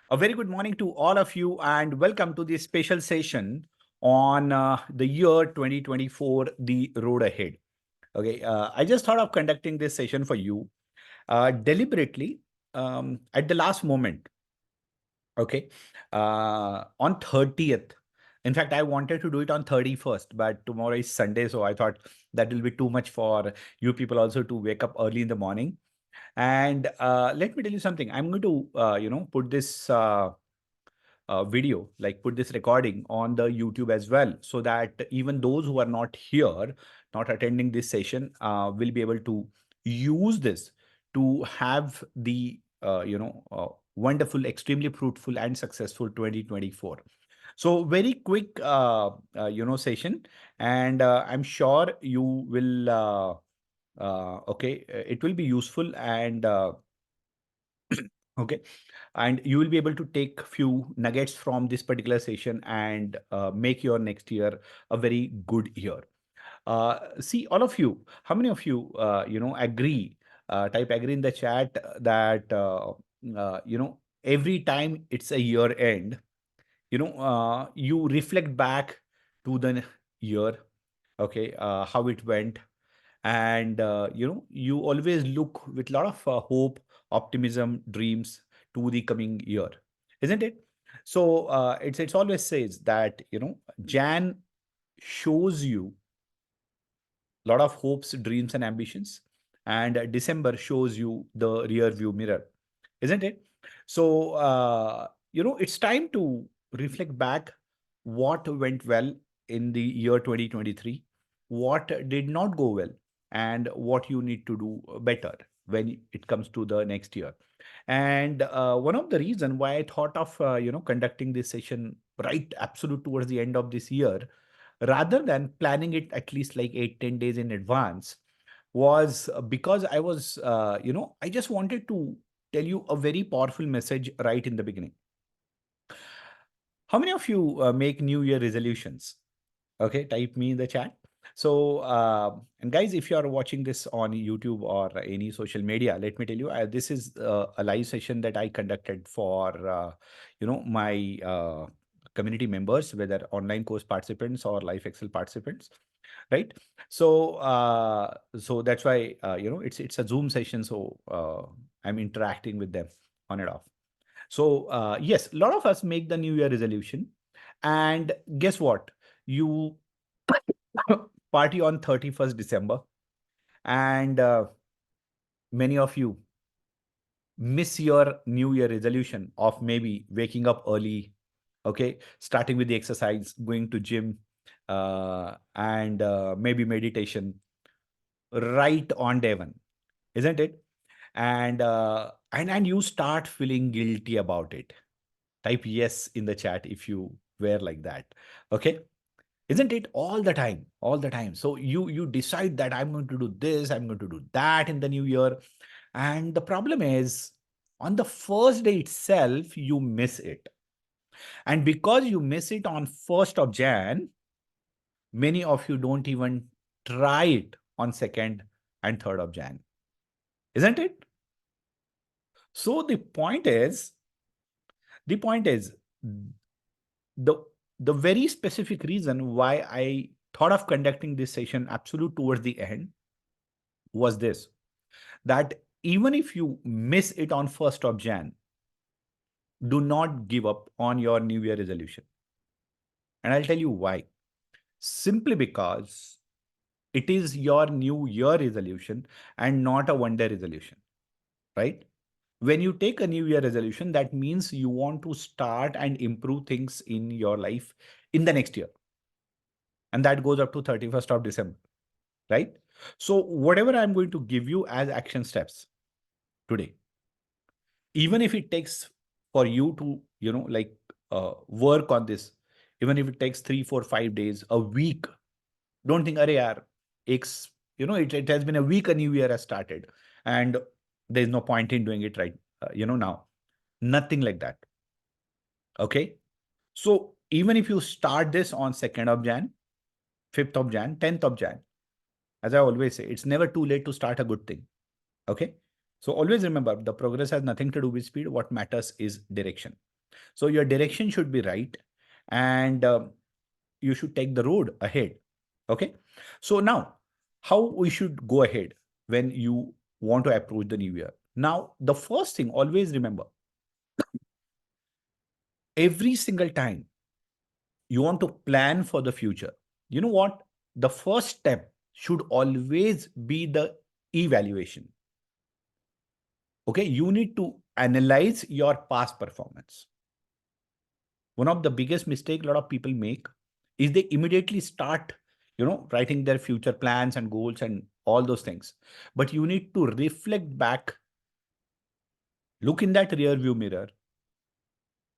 A very good morning to all of you, and welcome to this special session on the year 2024, the road ahead. Okay, I just thought of conducting this session for you deliberately at the last moment. Okay, on 30th. In fact, I wanted to do it on 31st, but tomorrow is Sunday, so I thought that will be too much for you people also to wake up early in the morning. And let me tell you something. I'm going to, put this. Video, like put this recording on the YouTube as well, so that even those who are not here, not attending this session, will be able to use this to have the wonderful, extremely fruitful and successful 2024. So very quick, session, and I'm sure you will. Okay, it will be useful and okay, and you will be able to take few nuggets from this particular session and make your next year a very good year. See, all of you, how many of you agree, type agree in the chat, that every time it's a year end, you reflect back to the year, okay, how it went, and you always look with a lot of hope, optimism, dreams to the coming year, isn't it? So it's always says that Jan shows you a lot of hopes, dreams, and ambitions, and December shows you the rear view mirror, isn't it? So it's time to reflect back what went well in the year 2023, what did not go well, and what you need to do better when it comes to the next year. And one of the reason why I thought of conducting this session right absolute towards the end of this year, rather than planning it at least like 8-10 days in advance, was because I was I just wanted to tell you a very powerful message right in the beginning. How many of you make New Year resolutions? Okay, type me in the chat. So, and guys, if you are watching this on YouTube or any social media, let me tell you, this is a live session that I conducted for, my community members, whether online course participants or Life Excel participants, right? So, so that's why it's a Zoom session, so I'm interacting with them on and off. So, yes, a lot of us make the New Year resolution, and guess what? You party on 31st December, and many of you miss your New Year resolution of maybe waking up early, okay, starting with the exercise, going to gym, and maybe meditation right on day one, isn't it? And and you start feeling guilty about it. Type yes in the chat if you were like that. Okay, isn't it? All the time, so you decide that I'm going to do this, I'm going to do that in the new year, and the problem is, on the first day itself you miss it, and because you miss it on 1st of Jan, many of you don't even try it on 2nd and 3rd of Jan, isn't it? So the point is the the very specific reason why I thought of conducting this session absolute towards the end was this, that even if you miss it on 1st of Jan, do not give up on your New Year resolution. And I'll tell you why. Simply because it is your New Year resolution and not a one-day resolution, right? When you take a New Year resolution, that means you want to start and improve things in your life in the next year. And that goes up to 31st of December, right? So whatever I'm going to give you as action steps today, even if it takes for you to work on this, even if it takes 3 4 5 days, a week, don't think, "Arey yaar, it has been a week, a new year has started, and there's no point in doing it right now." Nothing like that. Okay, so even if you start this on 2nd of Jan, 5th of Jan, 10th of Jan, as I always say, it's never too late to start a good thing. Okay, so always remember, the progress has nothing to do with speed. What matters is direction. So your direction should be right, and you should take the road ahead. Okay. So now, how we should go ahead when you want to approach the new year? Now, the first thing, always remember, every single time you want to plan for the future, you know what? The first step should always be the evaluation. Okay. You need to analyze your past performance. One of the biggest mistake a lot of people make is they immediately start, writing their future plans and goals and all those things. But you need to reflect back, look in that rear view mirror,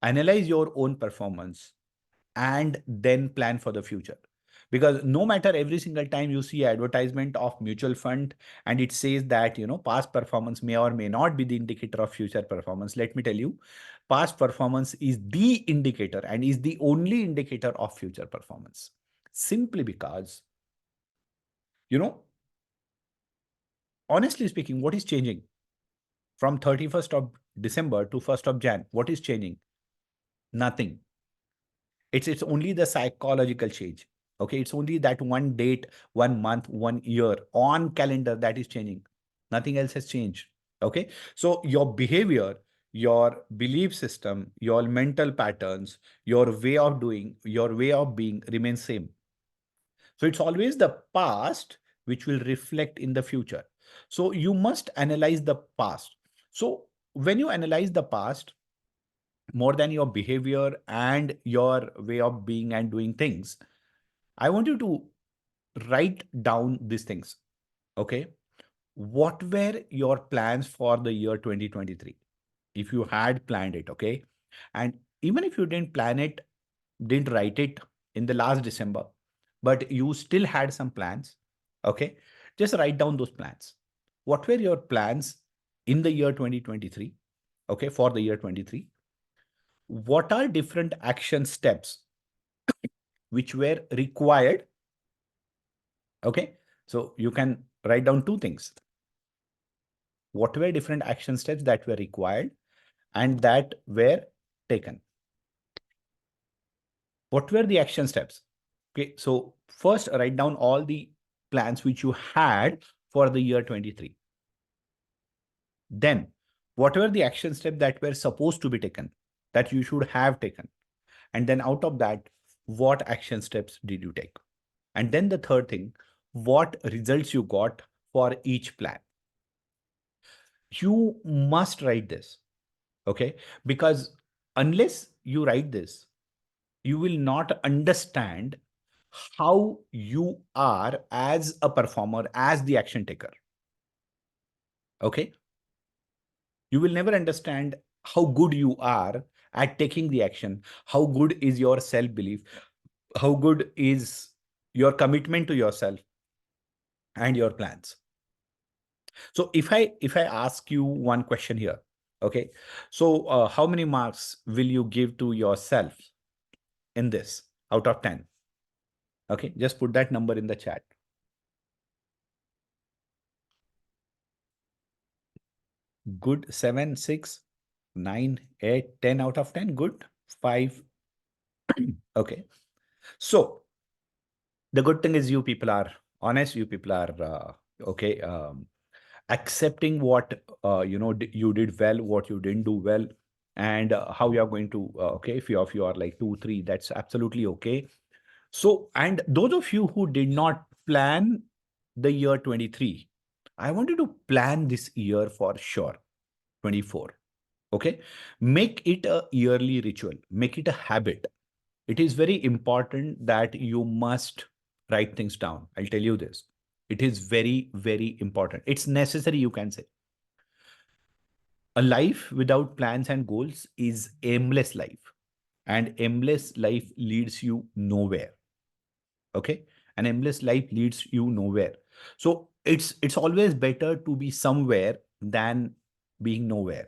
analyze your own performance, and then plan for the future. Because no matter, every single time you see advertisement of mutual fund and it says that past performance may or may not be the indicator of future performance, let me tell you, past performance is the indicator and is the only indicator of future performance. Simply because, you know honestly speaking, what is changing from 31st of December to 1st of Jan? What is changing? Nothing. It's only the psychological change. Okay, it's only that one date, 1 month, 1 year on calendar that is changing. Nothing else has changed. Okay, so your behavior, your belief system, your mental patterns, your way of doing, your way of being remains same. So it's always the past which will reflect in the future. So you must analyze the past. So when you analyze the past, more than your behavior and your way of being and doing things, I want you to write down these things. Okay. What were your plans for the year 2023? If you had planned it, okay. And even if you didn't plan it, didn't write it in the last December, but you still had some plans, okay, just write down those plans. What were your plans in the year 2023? Okay, for the year 23, what are different action steps which were required? Okay, so you can write down two things. What were different action steps that were required and that were taken? What were the action steps? Okay, so first write down all the plans which you had for the year 23. Then, what were the action steps that were supposed to be taken, that you should have taken? And then out of that, what action steps did you take? And then the third thing, what results you got for each plan? You must write this, okay? Because unless you write this, you will not understand how you are as a performer, as the action taker, okay? You will never understand how good you are at taking the action, how good is your self-belief, how good is your commitment to yourself and your plans. So if I ask you one question here, okay, so how many marks will you give to yourself in this out of 10? Okay, just put that number in the chat. Good. 7, 6, 9, 8, 10 out of 10. Good. 5. Okay, so the good thing is you people are honest, you people are okay, accepting what you did well, what you didn't do well, and how you are going to okay, if you are like 2 3, that's absolutely okay. So, and those of you who did not plan the year 23, I want you to plan this year for sure. 24. Okay, make it a yearly ritual, make it a habit. It is very important that you must write things down. I'll tell you this. It is very, very important. It's necessary, you can say. A life without plans and goals is aimless life. And aimless life leads you nowhere. Okay? An aimless life leads you nowhere. So it's always better to be somewhere than being nowhere.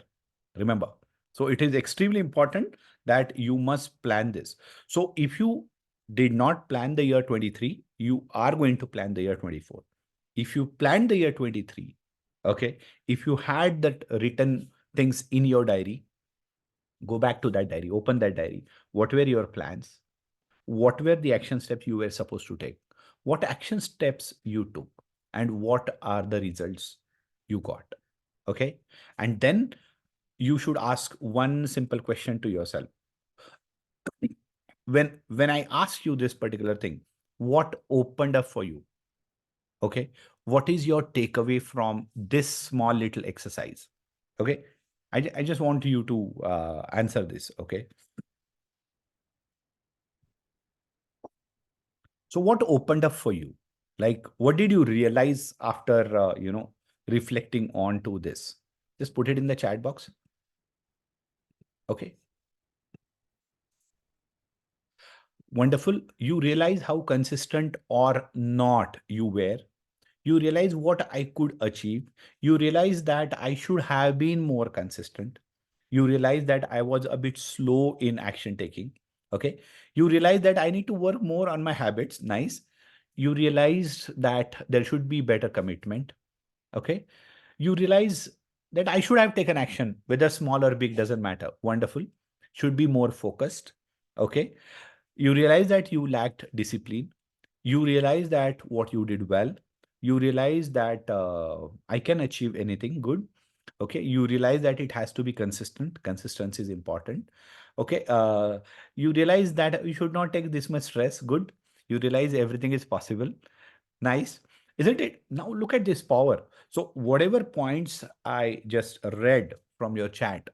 Remember. So it is extremely important that you must plan this. So if you did not plan the year 23, you are going to plan the year 24. If you planned the year 23, okay, if you had that written things in your diary, Go back to that diary, open that diary. What were your plans? What were the action steps you were supposed to take? What action steps you took? And what are the results you got? Okay. And then you should ask one simple question to yourself. When I ask you this particular thing, what opened up for you? Okay. What is your takeaway from this small little exercise? Okay. I just want you to answer this. Okay. So what opened up for you? Like, what did you realize after, reflecting on to this? Just put it in the chat box. Okay. Wonderful. You realize how consistent or not you were. You realize what I could achieve. You realize that I should have been more consistent. You realize that I was a bit slow in action taking. Okay. You realize that I need to work more on my habits. Nice. You realize that there should be better commitment. Okay. You realize that I should have taken action, whether small or big, doesn't matter. Wonderful. Should be more focused. Okay. You realize that you lacked discipline. You realize that what you did well. You realize that I can achieve anything good. Okay. You realize that it has to be consistent. Consistency is important. Okay. You realize that you should not take this much stress. Good. You realize everything is possible. Nice. Isn't it? Now look at this power. So whatever points I just read from your chat,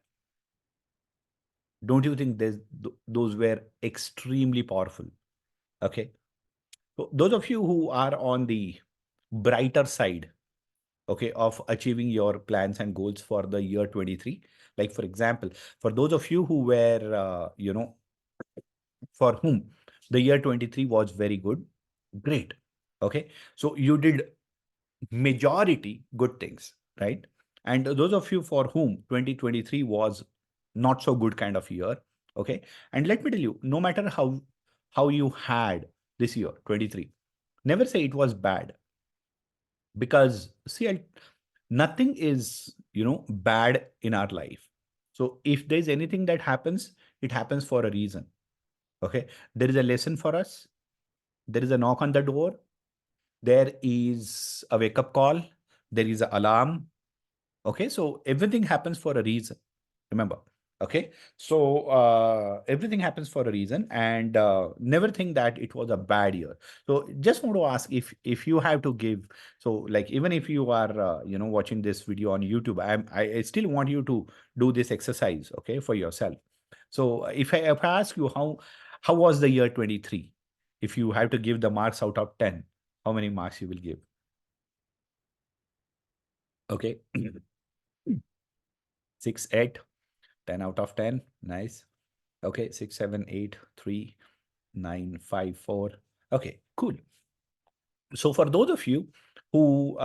don't you think those were extremely powerful? Okay. So those of you who are on the brighter side, okay, of achieving your plans and goals for the year 23, like for example, for those of you who were, for whom the year 23 was very good, great. Okay. So you did majority good things, right? And those of you for whom 2023 was not so good kind of year, okay? And let me tell you, no matter how you had this year 23, never say it was bad, because see, nothing is, bad in our life. So if there's anything that happens, it happens for a reason. Okay, there is a lesson for us. There is a knock on the door. There is a wake up call. There is an alarm. Okay, so everything happens for a reason. Remember. Okay, so everything happens for a reason, and never think that it was a bad year. So just want to ask, if you have to give, so like even if you are watching this video on YouTube, I still want you to do this exercise, okay, for yourself. So if I ask you how was the year 23, if you have to give the marks out of 10, how many marks you will give? Okay. 6, 8, 10 out of 10. Nice. Okay. 6, 7, 8, 3, 9, 5, 4. Okay, cool. So for those of you who,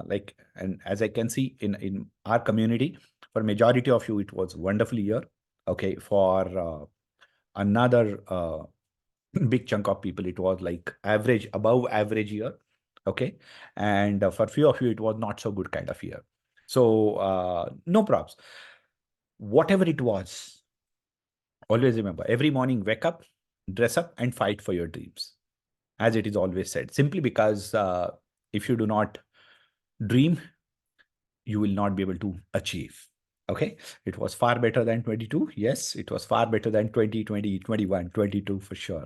like, and as I can see in our community, for majority of you, it was wonderful year. Okay. For another big chunk of people, it was like average, above average year. Okay. And for few of you, it was not so good kind of year. So no props. Whatever it was, always remember, every morning wake up, dress up, and fight for your dreams, as it is always said. Simply because if you do not dream, you will not be able to achieve. Okay. It was far better than 22. Yes, it was far better than 20, 20, 21, 22 for sure.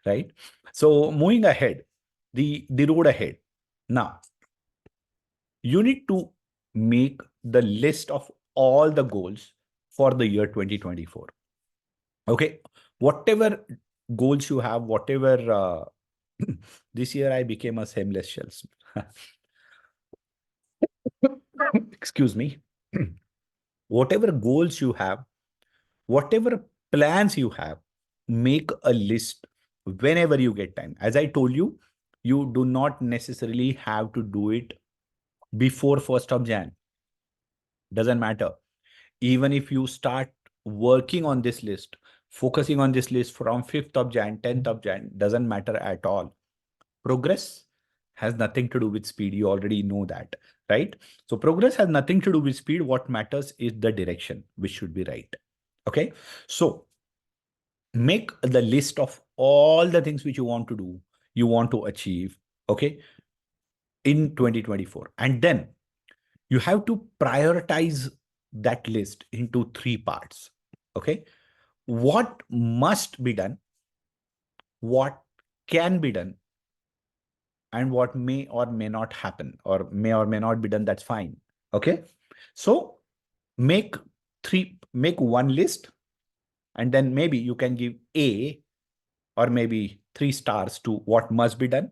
Right. So moving ahead, the road ahead. Now, you need to make the list of all the goals for the year 2024. Okay. Whatever goals you have, whatever, this year I became a shameless salesman. Excuse me. Whatever goals you have, whatever plans you have, make a list whenever you get time. As I told you, you do not necessarily have to do it before 1st of Jan. Doesn't matter. Even if you start working on this list, focusing on this list from 5th of Jan, 10th of Jan, doesn't matter at all. Progress has nothing to do with speed. You already know that, right? So progress has nothing to do with speed. What matters is the direction, which should be right. Okay. So make the list of all the things which you want to do, you want to achieve, okay, in 2024. And then you have to prioritize that list into three parts. Okay. What must be done, what can be done, and what may or may not happen, or may not be done. That's fine. Okay. So make make one list, and then maybe you can give A or maybe 3 stars to what must be done,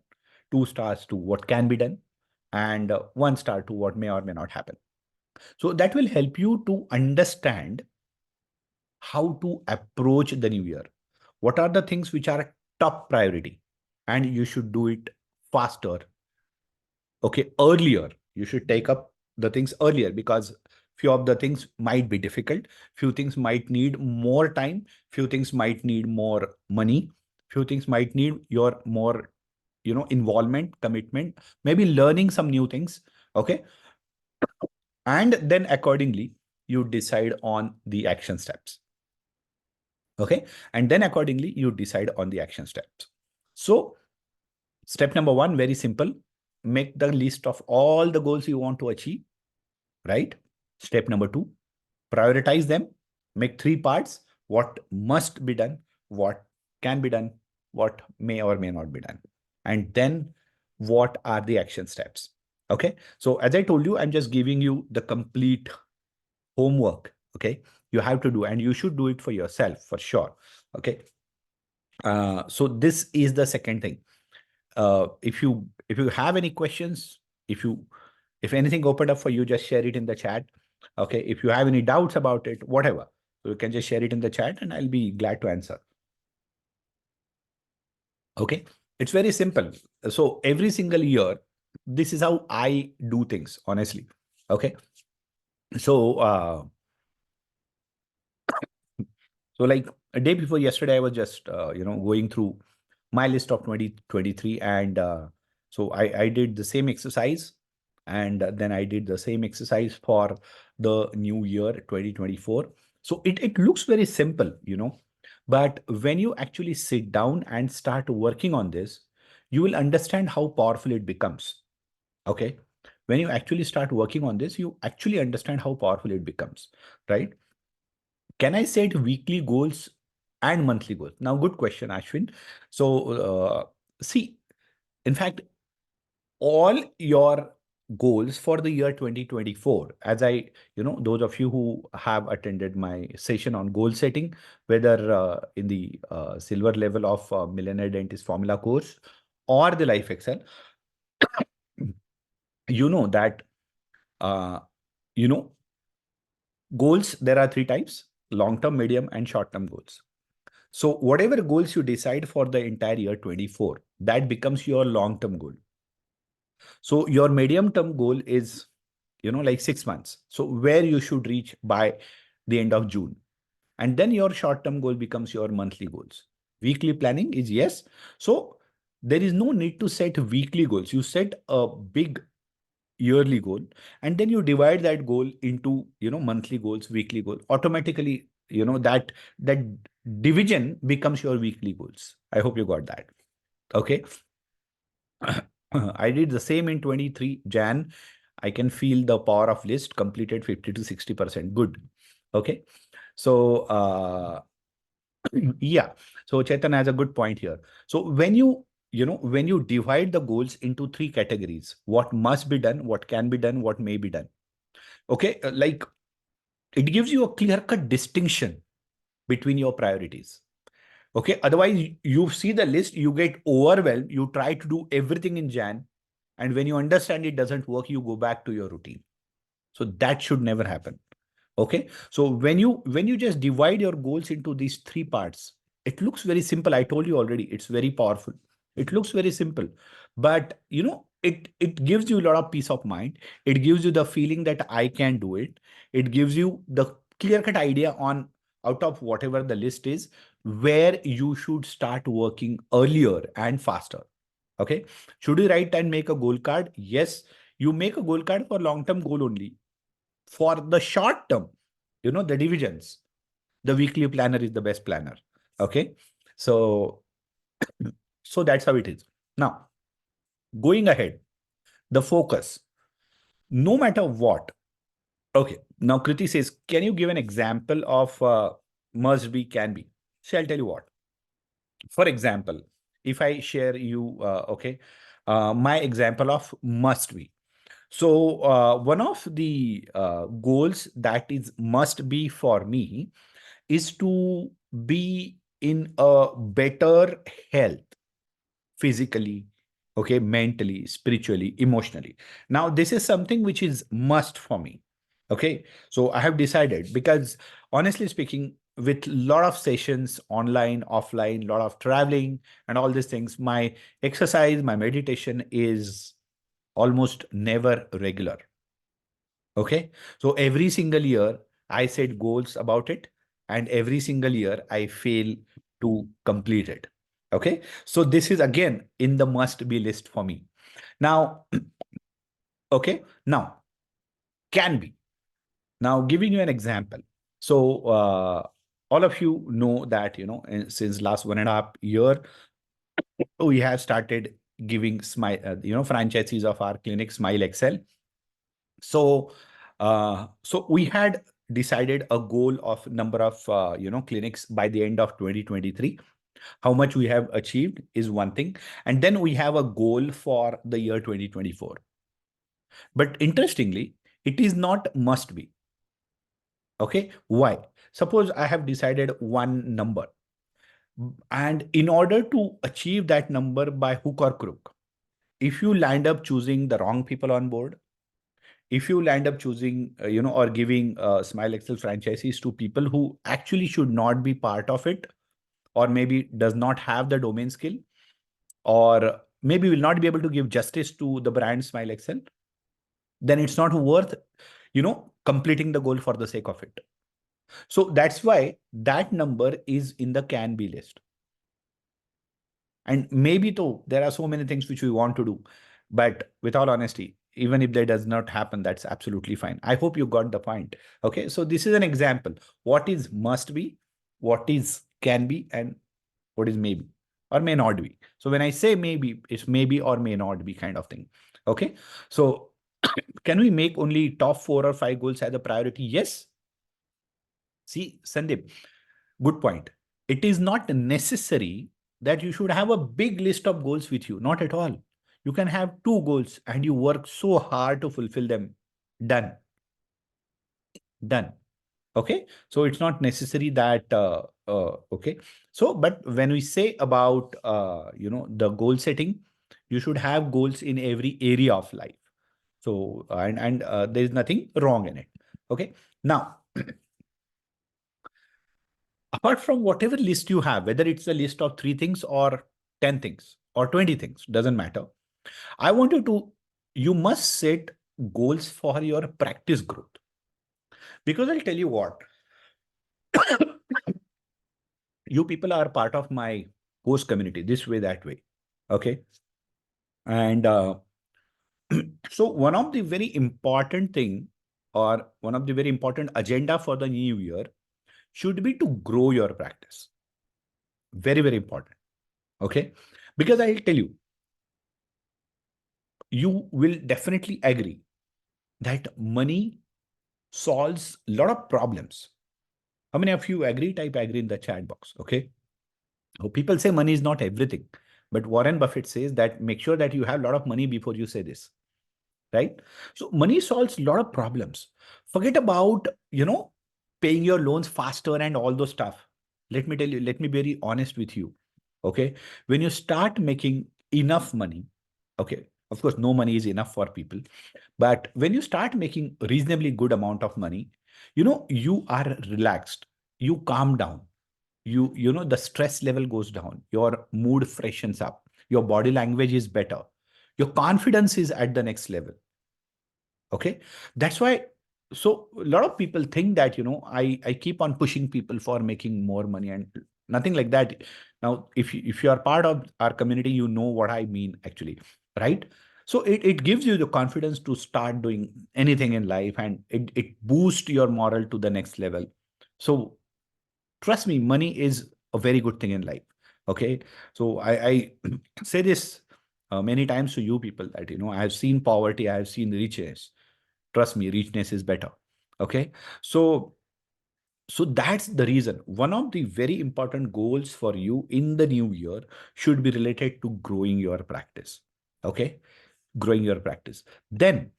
2 stars to what can be done, and 1 star to what may or may not happen. So that will help you to understand how to approach the new year. What are the things which are top priority? And you should do it faster. Okay, earlier. You should take up the things earlier, because few of the things might be difficult. Few things might need more time. Few things might need more money. Few things might need your more, involvement, commitment, maybe learning some new things. Okay. And then accordingly, you decide on the action steps. Okay. And then accordingly, you decide on the action steps. So step number one, very simple. Make the list of all the goals you want to achieve, right? Step number two, prioritize them. Make three parts: what must be done, what can be done, what may or may not be done. And then what are the action steps? Okay. So as I told you, I'm just giving you the complete homework. Okay. You have to do, and you should do it for yourself for sure. Okay. So this is the second thing. If you have any questions, if anything opened up for you, just share it in the chat. Okay. If you have any doubts about it, whatever, you can just share it in the chat and I'll be glad to answer. Okay. It's very simple. So every single year, this is how I do things, honestly. Okay. So, like a day before yesterday, I was just, going through my list of 2023. And so I did the same exercise. And then I did the same exercise for the new year 2024. So it looks very simple, but when you actually sit down and start working on this, you will understand how powerful it becomes. Okay. When you actually start working on this, you actually understand how powerful it becomes, right? Can I set weekly goals and monthly goals? Now, good question, Ashwin. So, see, in fact, all your goals for the year 2024, as those of you who have attended my session on goal setting, whether in the silver level of Millionaire Dentist Formula course or the Life Excel, you know that, uh, you know, goals, there are three types: long term, medium, and short term goals. So whatever goals you decide for the entire year 24, that becomes your long-term goal. So your medium-term goal is, like 6 months. So where you should reach by the end of June. And then your short-term goal becomes your monthly goals. Weekly planning is yes. So there is no need to set weekly goals. You set a big yearly goal, and then you divide that goal into, monthly goals, weekly goal. Automatically, that division becomes your weekly goals. I hope you got that. Okay. I did the same in 23 Jan. I can feel the power of list completed 50 to 60%. Good. Okay. So yeah. So Chetan has a good point here. So when you divide the goals into three categories: what must be done, what can be done, what may be done. Okay. Like, it gives you a clear cut distinction between your priorities. Okay. Otherwise, you see the list, you get overwhelmed, you try to do everything in Jan. And when you understand it doesn't work, you go back to your routine. So that should never happen. Okay. So when you just divide your goals into these three parts, it looks very simple. I told you already, it's very powerful. It looks very simple, but it gives you a lot of peace of mind. It gives you the feeling that I can do it. It gives you the clear cut idea on, out of whatever the list is, where you should start working earlier and faster. Okay. Should you write and make a goal card? Yes. You make a goal card for long term goal only. For the short term, the divisions. The weekly planner is the best planner. Okay. So, so that's how it is. Now, going ahead, the focus, no matter what. Okay. Now, Kriti says, can you give an example of must be, can be? So I'll tell you what. For example, if I share you, okay, my example of must be. So one of the goals that is must be for me is to be in a better health physically, okay, mentally, spiritually, emotionally. Now, this is something which is must for me. Okay. So I have decided because honestly speaking, with a lot of sessions online, offline, lot of traveling and all these things, my exercise, my meditation is almost never regular. Okay. So every single year I set goals about it, and every single year I fail to complete it. Okay. So this is again in the must be list for me. Now, okay. Now, can be. Now, giving you an example. So, all of you know that, since last 1.5 year, we have started giving Smile, franchises of our clinic, Smile Excel. So we had decided a goal of number of clinics by the end of 2023. How much we have achieved is one thing, and then we have a goal for the year 2024. But interestingly, it is not must be. Okay, why? Suppose I have decided one number, and in order to achieve that number by hook or crook, if you land up choosing the wrong people on board, if you land up choosing, or giving Smile Excel franchises to people who actually should not be part of it, or maybe does not have the domain skill, or maybe will not be able to give justice to the brand Smile Excel, then it's not worth, completing the goal for the sake of it. So that's why that number is in the can be list. And maybe though there are so many things which we want to do, but with all honesty, even if that does not happen, that's absolutely fine. I hope you got the point. Okay, so this is an example. What is must be, what is can be, and what is maybe or may not be. So when I say maybe, it's maybe or may not be kind of thing. Okay, so can we make only top 4 or 5 goals as a priority? Yes. See, Sandeep, good point. It is not necessary that you should have a big list of goals with you. Not at all. You can have 2 goals and you work so hard to fulfill them. Done. Done. Okay. So it's not necessary that, okay. So, but when we say about, the goal setting, you should have goals in every area of life. So, and there is nothing wrong in it. Okay. Now, apart from whatever list you have, whether it's a list of 3 things or 10 things or 20 things, doesn't matter. I want you must set goals for your practice growth. Because I'll tell you what, you people are part of my course community, this way, that way. Okay. And so one of the very important thing, or one of the very important agenda for the new year should be to grow your practice. Very, very important. Okay. Because I'll tell you, you will definitely agree that money solves a lot of problems. How many of you agree? Type agree in the chat box. Okay. Oh, people say money is not everything, but Warren Buffett says that make sure that you have a lot of money before you say this, right? So money solves a lot of problems. Forget about, paying your loans faster and all those stuff. Let me tell you, let me be very honest with you. Okay. When you start making enough money, okay, of course, no money is enough for people. But when you start making reasonably good amount of money, you are relaxed, you calm down, the stress level goes down, your mood freshens up, your body language is better, your confidence is at the next level. Okay. That's why, so a lot of people think that, I keep on pushing people for making more money, and nothing like that. Now, if you are part of our community, you know what I mean actually, right? So it gives you the confidence to start doing anything in life, and it boosts your moral to the next level. So Trust me, money is a very good thing in life. Okay. So I say this many times to you people that, I have seen poverty, I have seen richness. Trust me, richness is better. Okay. So, so that's the reason. One of the very important goals for you in the new year should be related to growing your practice. Okay. Growing your practice. Then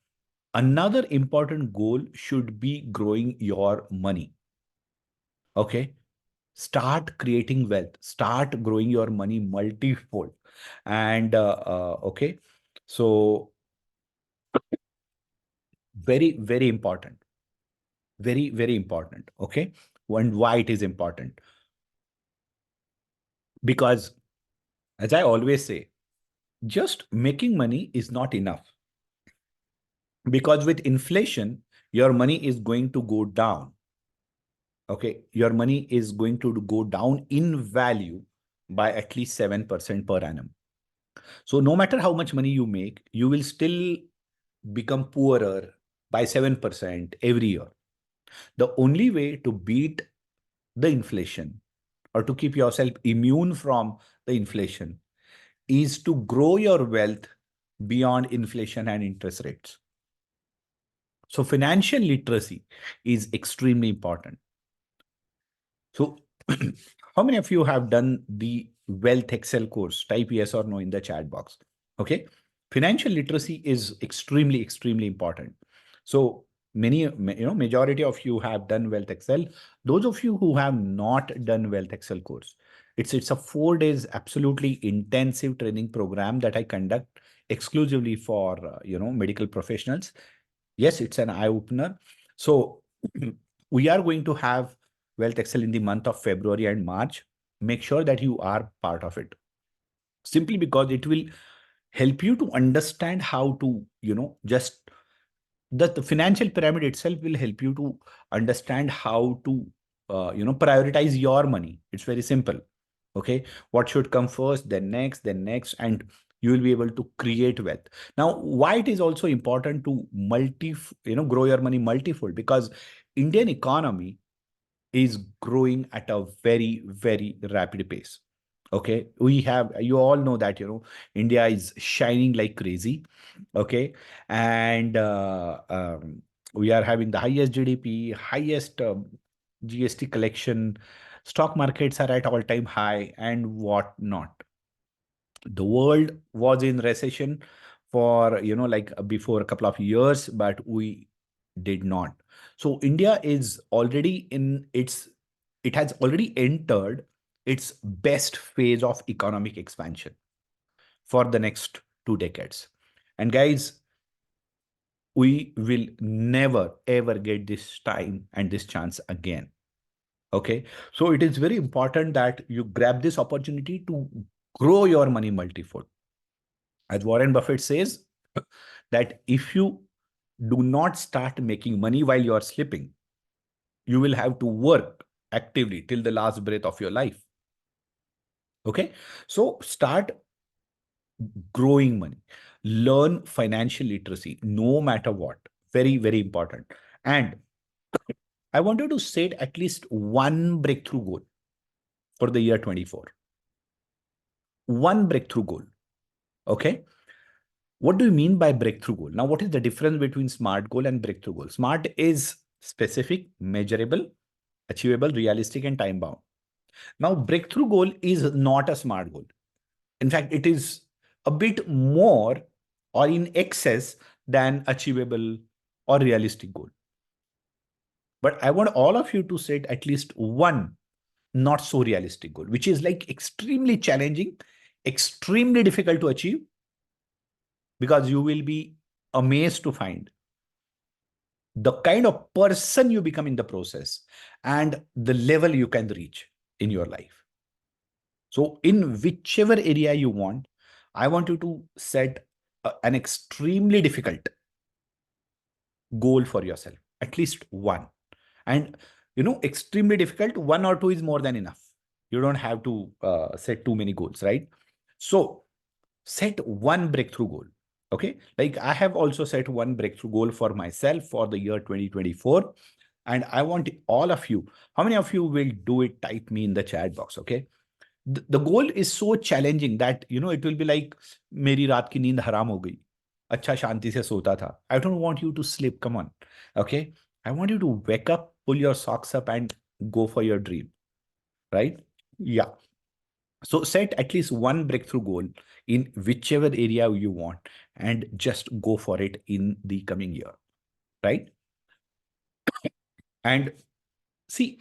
another important goal should be growing your money. Okay. Start creating wealth, start growing your money multifold. And okay. So very, very important. Very, very important. Okay. And why it is important? Because as I always say, just making money is not enough, because with inflation, your money is going to go down. Okay. Your money is going to go down in value by at least 7% per annum. So no matter how much money you make, you will still become poorer by 7% every year. The only way to beat the inflation, or to keep yourself immune from the inflation, is to grow your wealth beyond inflation and interest rates. So financial literacy is extremely important. So how many of you have done the Wealth Excel course? Type yes or no in the chat box. Okay. Financial literacy is extremely, extremely important. So many, majority of you have done Wealth Excel. Those of you who have not done Wealth Excel course, it's a 4 days absolutely intensive training program that I conduct exclusively for medical professionals. Yes, it's an eye opener. So we are going to have Wealth Excel in the month of February and March. Make sure that you are part of it, simply because it will help you to understand how to, just the financial pyramid itself will help you to understand how to, prioritize your money. It's very simple. Okay. What should come first, then next, and you will be able to create wealth. Now, why it is also important to grow your money multifold? Because Indian economy is growing at a very, very rapid pace. Okay. You all know that, India is shining like crazy. Okay. And we are having the highest GDP, highest GST collection, stock markets are at all-time high, and whatnot. The world was in recession for, before a couple of years, but we did not. So India is already it has already entered its best phase of economic expansion for the next 2 decades. And guys, we will never ever get this time and this chance again. Okay. So it is very important that you grab this opportunity to grow your money multifold. As Warren Buffett says, that if you do not start making money while you are sleeping, you will have to work actively till the last breath of your life. Okay. So start growing money, learn financial literacy, no matter what. Very, very important. And I want you to set at least one breakthrough goal for the year 24. One breakthrough goal. Okay. What do you mean by breakthrough goal? Now, what is the difference between SMART goal and breakthrough goal? SMART is specific, measurable, achievable, realistic, and time bound. Now, breakthrough goal is not a SMART goal. In fact, it is a bit more or in excess than achievable or realistic goal. But I want all of you to set at least one not so realistic goal, which is like extremely challenging, extremely difficult to achieve, because you will be amazed to find the kind of person you become in the process and the level you can reach in your life. So in whichever area you want, I want you to set an extremely difficult goal for yourself, at least one. And, extremely difficult, one or two is more than enough. You don't have to set too many goals, right? So set one breakthrough goal. Okay. Like I have also set one breakthrough goal for myself for the year 2024. And I want all of you, how many of you will do it? Type me in the chat box, okay? The goal is so challenging that, it will be like, मेरी रात की नींद हराम हो गई, अच्छा शांति से सोता था. I don't want you to sleep, come on, okay? I want you to wake up, pull your socks up, and go for your dream, right? Yeah. So set at least one breakthrough goal in whichever area you want, and just go for it in the coming year, right? And see,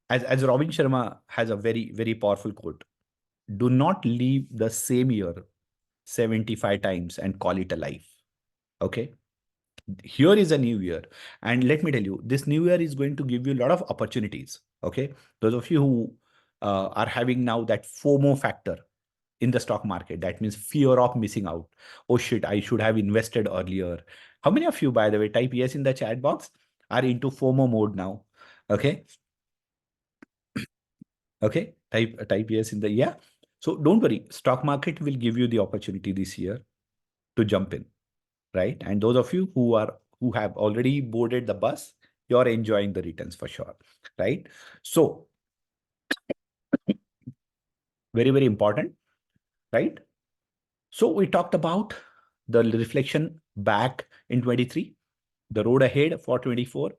as Robin Sharma has a very, very powerful quote, do not leave the same year 75 times and call it a life. Okay. Here is a new year. And let me tell you, this new year is going to give you a lot of opportunities. Okay. Those of you who are having now that FOMO factor in the stock market, that means fear of missing out. Oh shit, I should have invested earlier. How many of you, by the way, type yes in the chat box, are into FOMO mode now? Okay. Okay. Type yes in the, yeah. So don't worry. Stock market will give you the opportunity this year to jump in, right? And those of you who have already boarded the bus, you're enjoying the returns for sure, right? So very, very important, right? So we talked about the reflection back in 23, the road ahead for 24,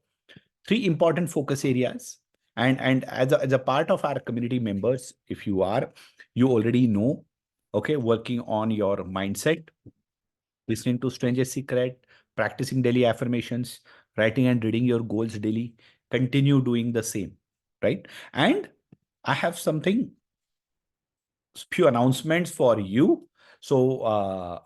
three important focus areas. And as a part of our community members, if you are, you already know, okay, working on your mindset, listening to Stranger Secret, practicing daily affirmations, writing and reading your goals daily. Continue doing the same, right? And I have something, few announcements for you. So,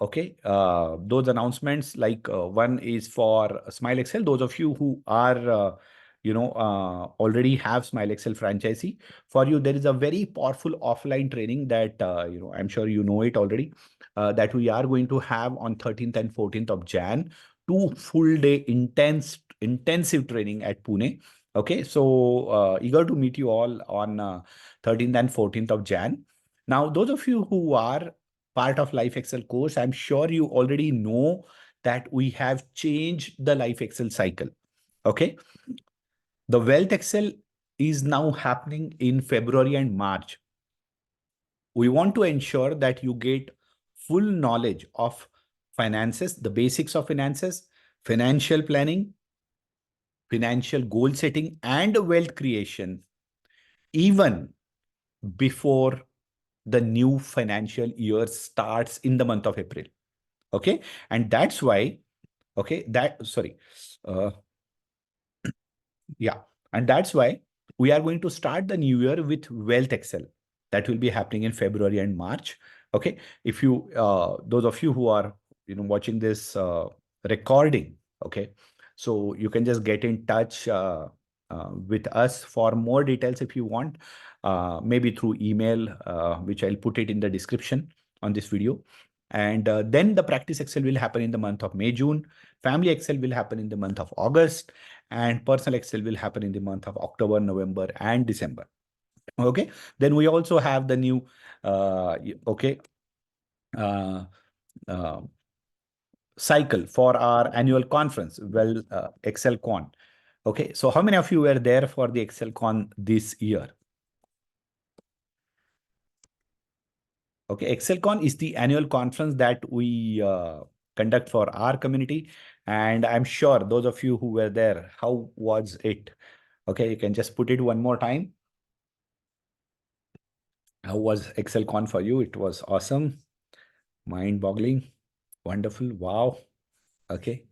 okay, those announcements, like one is for Smile Excel. Those of you who are, already have Smile Excel franchisee, for you, there is a very powerful offline training that, I'm sure you know it already, that we are going to have on 13th and 14th of Jan, 2 full day intensive training at Pune. Okay, so eager to meet you all on 13th and 14th of Jan. Now, those of you who are part of Life Excel course, I'm sure you already know that we have changed the Life Excel cycle. Okay. The Wealth Excel is now happening in February and March. We want to ensure that you get full knowledge of finances, the basics of finances, financial planning, financial goal setting, and wealth creation, even before the new financial year starts in the month of April. Okay. And that's why, okay, uh, yeah. And that's why we are going to start the new year with Wealth Excel. That will be happening in February and March. Okay. If you, those of you who are, watching this recording, okay, so you can just get in touch with us for more details if you want, maybe through email, which I'll put it in the description on this video. And then the practice Excel will happen in the month of May, June. Family Excel will happen in the month of August, and personal Excel will happen in the month of October, November, and December. Okay. Then we also have the new, okay, uh, uh, cycle for our annual conference, well, Excel Con. Okay. So how many of you were there for the Excel Con this year? Okay, ExcelCon is the annual conference that we conduct for our community. And I'm sure those of you who were there, how was it? Okay, you can just put it one more time. How was ExcelCon for you? It was awesome, mind-boggling, wonderful, wow. Okay,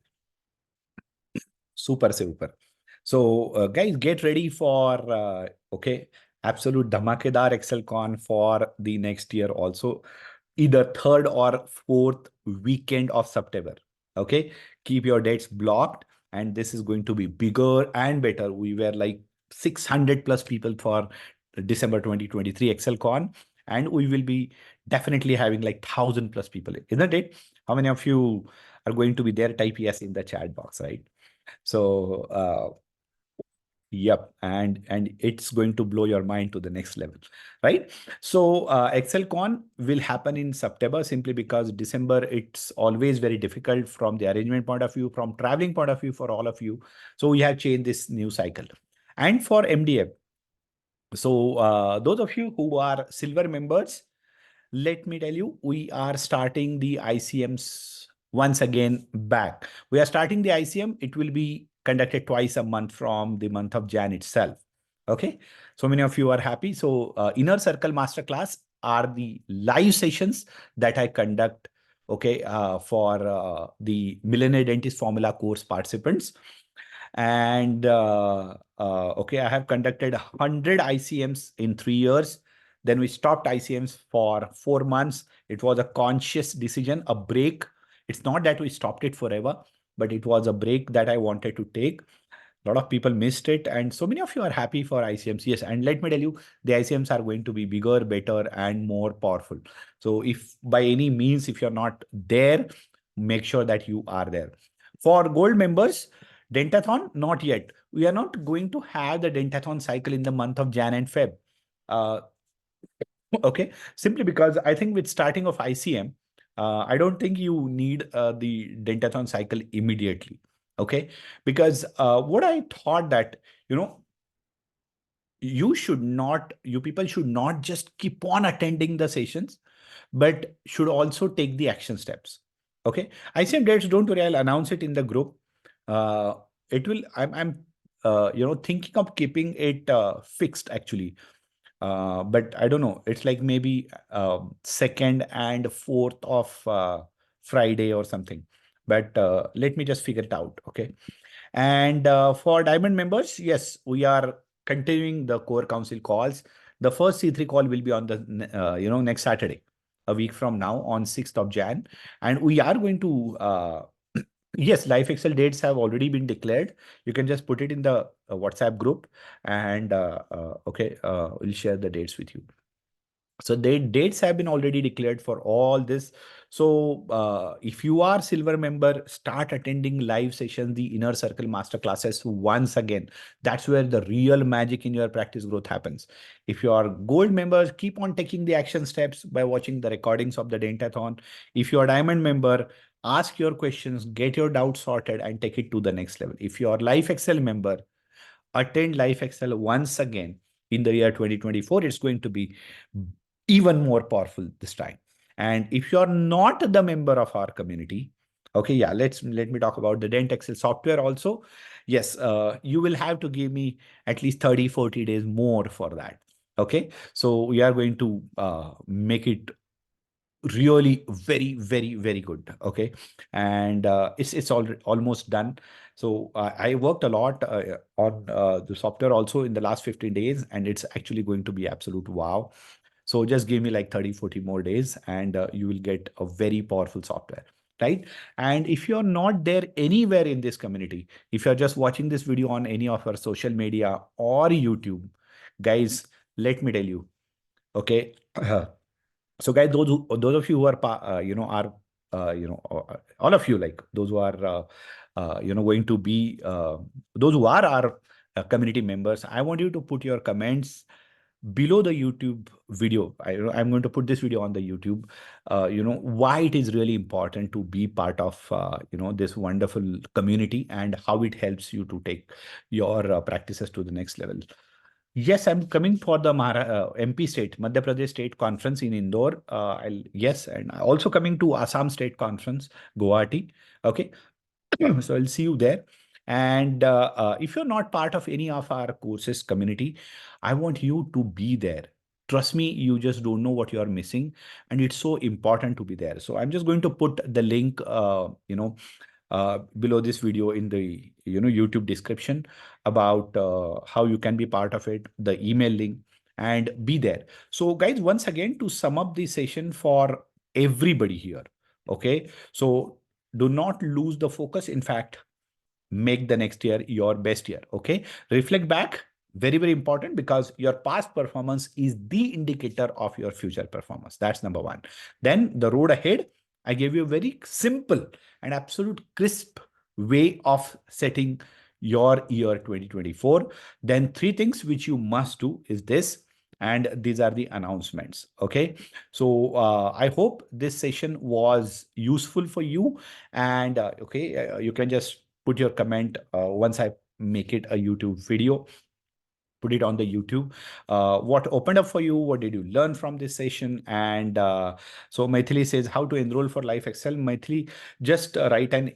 super, super. So, guys, get ready for okay, absolute dhamakedar ExcelCon for the next year also, either third or fourth weekend of September. Okay, keep your dates blocked, and this is going to be bigger and better. We were like 600 plus people for December 2023 ExcelCon, and we will be definitely having like 1,000 plus people, isn't it? How many of you are going to be there? Type yes in the chat box, right? So Yep, and it's going to blow your mind to the next level, right? So ExcelCon will happen in September simply because December it's always very difficult from the arrangement point of view, from traveling point of view for all of you. So we have changed this new cycle. And for MDF, so those of you who are silver members, let me tell you, we are starting the ICMs once again back. We are starting the ICM. It will be conducted twice a month from the month of Jan itself. Okay. So many of you are happy. So Inner Circle Masterclass are the live sessions that I conduct. Okay. For the Millionaire Dentist Formula course participants. And okay, I have conducted 100 ICMs in 3 years. Then we stopped ICMs for 4 months. It was a conscious decision, a break. It's not that we stopped it forever, but it was a break that I wanted to take. A lot of people missed it, and so many of you are happy for ICMs. Yes, and let me tell you, the ICMs are going to be bigger, better, and more powerful. So, if by any means, if you're not there, make sure that you are there. For gold members, Dentathon, not yet. We are not going to have the Dentathon cycle in the month of Jan and Feb. Uh, Okay, simply because I think with starting of ICM, I don't think you need the Dentathon cycle immediately. Okay, because what I thought that, you know, you people should not just keep on attending the sessions, but should also take the action steps. Okay, ICM dates, don't worry, I'll announce it in the group. Uh, it will, I'm thinking of keeping it fixed actually. But I don't know. It's like maybe second and fourth of Friday or something. But let me just figure it out. Okay. And for Diamond members, yes, we are continuing the core council calls. The first C3 call will be on the next Saturday, a week from now on 6th of Jan, and we are going to yes, live Excel dates have already been declared. You can just put it in the WhatsApp group, and okay, we'll share the dates with you. So dates have been already declared for all this. So if you are silver member, start attending live sessions, the Inner Circle master classes once again. That's where the real magic in your practice growth happens. If you are gold members, keep on taking the action steps by watching the recordings of the Dentathon. If you are diamond member, ask your questions, get your doubts sorted, and take it to the next level. If you are Life Excel member, attend Life Excel once again in the year 2024. It's going to be even more powerful this time. And if you're not the member of our community, okay, yeah, let me talk about the Dent Excel software also. Yes, you will have to give me at least 30-40 days more for that. Okay, so we are going to make it really very good. Okay, and it's almost done. So I worked a lot on the software also in the last 15 days, and it's actually going to be absolute wow. So just give me like 30-40 more days, and you will get a very powerful software, right? And if you're not there anywhere in this community, if you're just watching this video on any of our social media or YouTube, guys, let me tell you, okay. So guys, those of you who are all of you, like those who are going to be those who are our community members, I want you to put your comments below the YouTube video. I'm going to put this video on the YouTube. Why it is really important to be part of this wonderful community, and how it helps you to take your practices to the next level. Yes, I'm coming for the MP State, Madhya Pradesh State Conference in Indore. Yes, and also coming to Assam State Conference, Guwahati. Okay, so I'll see you there. And if you're not part of any of our courses community, I want you to be there. Trust me, you just don't know what you're missing, and it's so important to be there. So I'm just going to put the link, below this video in the YouTube description about how you can be part of it, the email link, and be there. So guys, once again, to sum up the session for everybody here, okay, so do not lose the focus. In fact, make the next year your best year. Okay, reflect back, very important, because your past performance is the indicator of your future performance. That's number one. Then the road ahead, I gave you a very simple and absolute crisp way of setting your year 2024. Then three things which you must do is this, and these are the announcements. Okay, so I hope this session was useful for you. And okay, you can just put your comment once I make it a YouTube video, put it on the YouTube. What opened up for you? What did you learn from this session? And so Maithili says, how to enroll for Life Excel. Maithili, just write an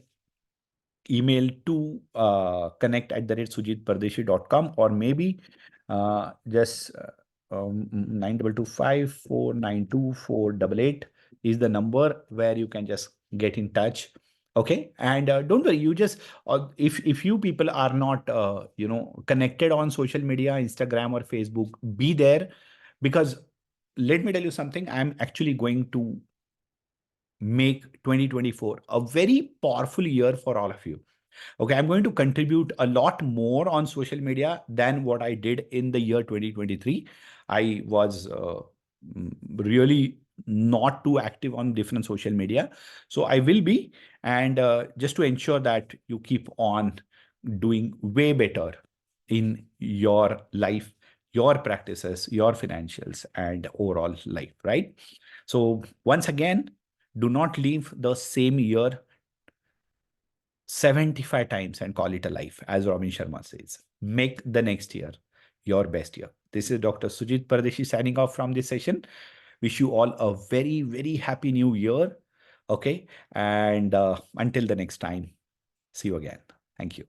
email to connect@sujitpardeshi.com, or maybe just 9225492488 is the number where you can just get in touch. Okay, and don't worry, you just if you people are not connected on social media, Instagram or Facebook, be there, because let me tell you something, I'm actually going to make 2024 a very powerful year for all of you. Okay, I'm going to contribute a lot more on social media than what I did in the year 2023. I was really not too active on different social media. So I will be, and just to ensure that you keep on doing way better in your life, your practices, your financials, and overall life, right? So once again, do not leave the same year 75 times and call it a life, as Robin Sharma says. Make the next year your best year. This is Dr. Sujit Pardeshi signing off from this session. Wish you all a very, very happy new year. Okay. And until the next time, see you again. Thank you.